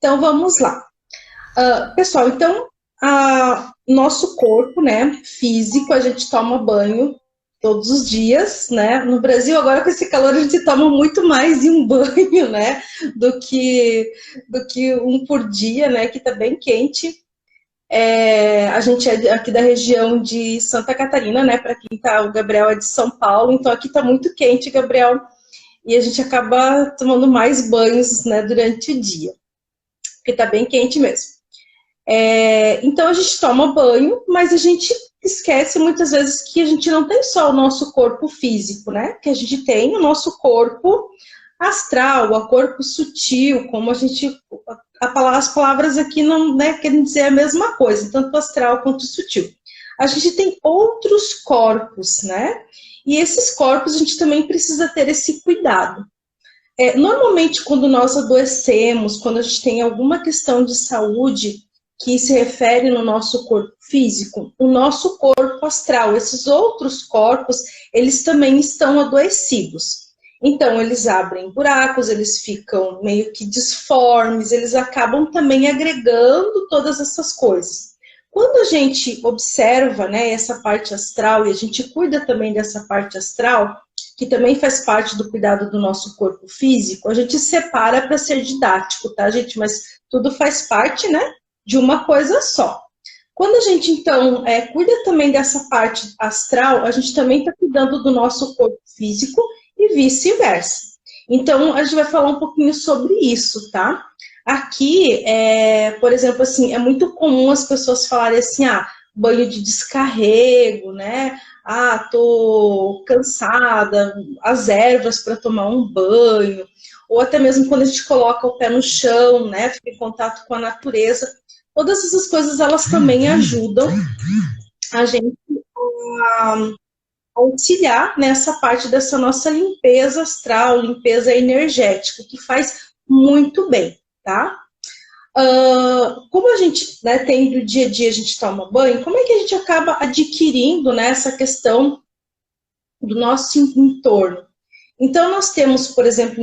Então, vamos lá. Pessoal, então, nosso corpo, né, físico, a gente toma banho todos os dias, né? No Brasil, agora com esse calor, a gente toma muito mais de um banho, né, do que um por dia, né, que tá bem quente. A gente é aqui da região de Santa Catarina, né, para quem tá, o Gabriel é de São Paulo, então aqui tá muito quente, Gabriel, e a gente acaba tomando mais banhos, né, durante o dia, porque tá bem quente mesmo. Então a gente toma banho, mas a gente esquece muitas vezes que a gente não tem só o nosso corpo físico, né? Que a gente tem o nosso corpo astral, o corpo sutil, como a gente... As palavras aqui não, né, querem dizer a mesma coisa, tanto astral quanto sutil. A gente tem outros corpos, né? E esses corpos a gente também precisa ter esse cuidado. Normalmente, quando nós adoecemos, quando a gente tem alguma questão de saúde que se refere no nosso corpo físico, o nosso corpo astral, esses outros corpos, eles também estão adoecidos. Então, eles abrem buracos, eles ficam meio que disformes, eles acabam também agregando todas essas coisas. Quando a gente observa, né, essa parte astral, e a gente cuida também dessa parte astral, que também faz parte do cuidado do nosso corpo físico, a gente separa para ser didático, tá, gente? Mas tudo faz parte, né, de uma coisa só. Quando a gente, então, cuida também dessa parte astral, a gente também está cuidando do nosso corpo físico e vice-versa. Então, a gente vai falar um pouquinho sobre isso, tá? Aqui, por exemplo, assim, é muito comum as pessoas falarem assim, banho de descarrego, né? Tô cansada, as ervas para tomar um banho, ou até mesmo quando a gente coloca o pé no chão, né? Fica em contato com a natureza. Todas essas coisas, elas também ajudam a gente a auxiliar nessa parte dessa nossa limpeza astral, limpeza energética, que faz muito bem, tá? Como a gente, né, tem do dia a dia, a gente toma banho, como é que a gente acaba adquirindo, né, essa questão do nosso entorno? Então, nós temos, por exemplo,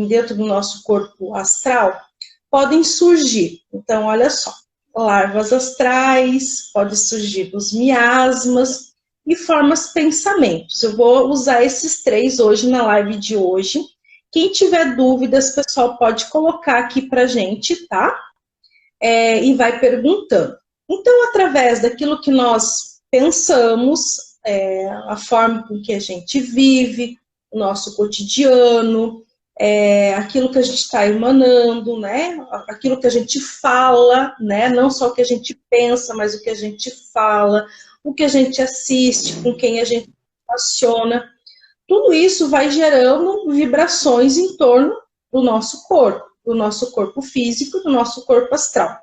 dentro do nosso corpo astral, podem surgir, então, olha só, larvas astrais, pode surgir os miasmas e formas pensamentos. Eu vou usar esses 3 hoje na live de hoje. Quem tiver dúvidas, pessoal, pode colocar aqui pra gente, tá? E vai perguntando. Então, através daquilo que nós pensamos, a forma com que a gente vive, o nosso cotidiano, aquilo que a gente está emanando, né? Aquilo que a gente fala, né? Não só o que a gente pensa, mas o que a gente fala, o que a gente assiste, com quem a gente relaciona. Tudo isso vai gerando vibrações em torno do nosso corpo físico, do nosso corpo astral.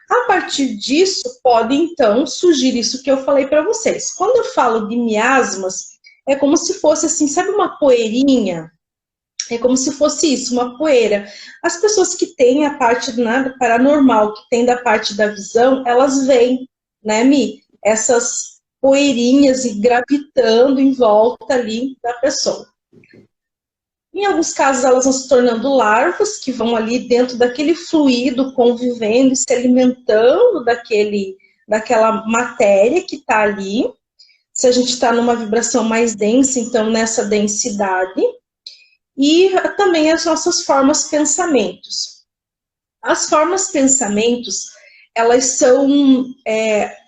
A partir disso, pode então surgir isso que eu falei para vocês. Quando eu falo de miasmas, é como se fosse assim, sabe uma poeirinha? É como se fosse isso, uma poeira. As pessoas que têm a parte paranormal, que tem da parte da visão, elas veem, né, Mi? Essas poeirinhas e gravitando em volta ali da pessoa. Em alguns casos, elas vão se tornando larvas, que vão ali dentro daquele fluido, convivendo e se alimentando daquela matéria que está ali. Se a gente está numa vibração mais densa, então nessa densidade. E também as nossas formas pensamentos. As formas pensamentos, elas são,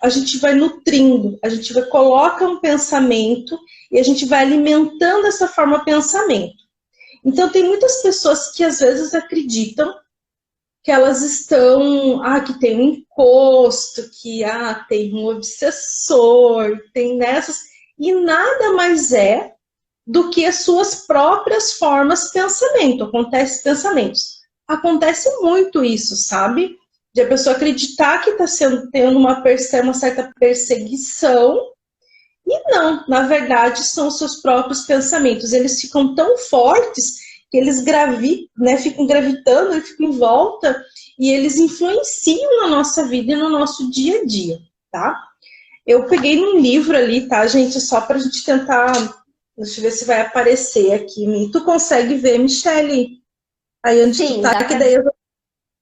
a gente vai nutrindo, a gente coloca um pensamento e a gente vai alimentando essa forma pensamento. Então, tem muitas pessoas que às vezes acreditam que elas estão, que tem um encosto, que tem um obsessor, tem nessas, e nada mais é do que as suas próprias formas de pensamento. Pensamentos. Acontece muito isso, sabe? De a pessoa acreditar que está tendo uma certa perseguição, e não, na verdade, são os seus próprios pensamentos. Eles ficam tão fortes que eles ficam gravitando, eles ficam em volta, e eles influenciam na nossa vida e no nosso dia a dia, tá? Eu peguei num livro ali, tá, gente? Só pra gente tentar... Deixa eu ver se vai aparecer aqui. Tu consegue ver, Michele? Aí onde Sim, tu tá, que daí eu...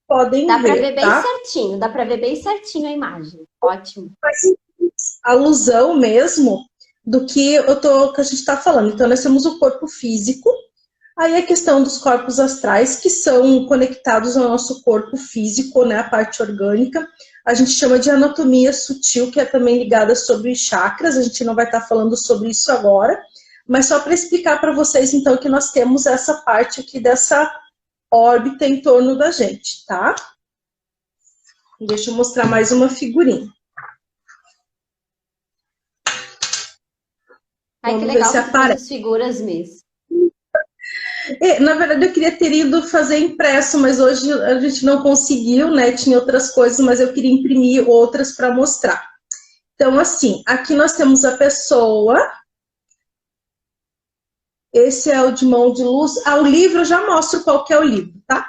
podem Dá para ver, ver bem tá? certinho, dá para ver bem certinho a imagem. Ótimo. Faz alusão mesmo do que que a gente está falando. Então, nós temos o corpo físico, aí a questão dos corpos astrais, que são conectados ao nosso corpo físico, né, a parte orgânica. A gente chama de anatomia sutil, que é também ligada sobre chakras, a gente não vai estar falando sobre isso agora, mas só para explicar para vocês, então, que nós temos essa parte aqui dessa órbita em torno da gente, tá? Deixa eu mostrar mais uma figurinha. Ai, que Vamos ver legal se que tu fez aparece. as figuras mesmo. Na verdade, eu queria ter ido fazer impresso, mas hoje a gente não conseguiu, né? Tinha outras coisas, mas eu queria imprimir outras para mostrar. Então, assim, aqui nós temos a pessoa. Esse é o de mão de luz. Ah, o livro eu já mostro qual que é o livro, tá?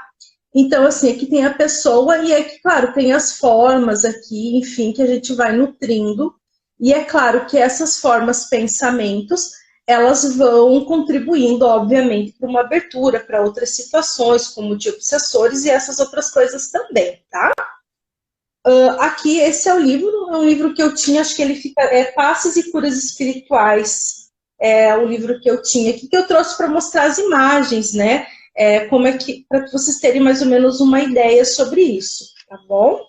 Então, assim, aqui tem a pessoa e aqui, claro, tem as formas aqui, enfim, que a gente vai nutrindo. E é claro que essas formas, pensamentos, elas vão contribuindo, obviamente, para uma abertura para outras situações, como de obsessores e essas outras coisas também, tá? Aqui, esse é um livro que eu tinha, acho que ele fica, Passes e Curas Espirituais, é o livro que eu tinha aqui, que eu trouxe para mostrar as imagens, né? Como é que, para vocês terem mais ou menos uma ideia sobre isso, tá bom?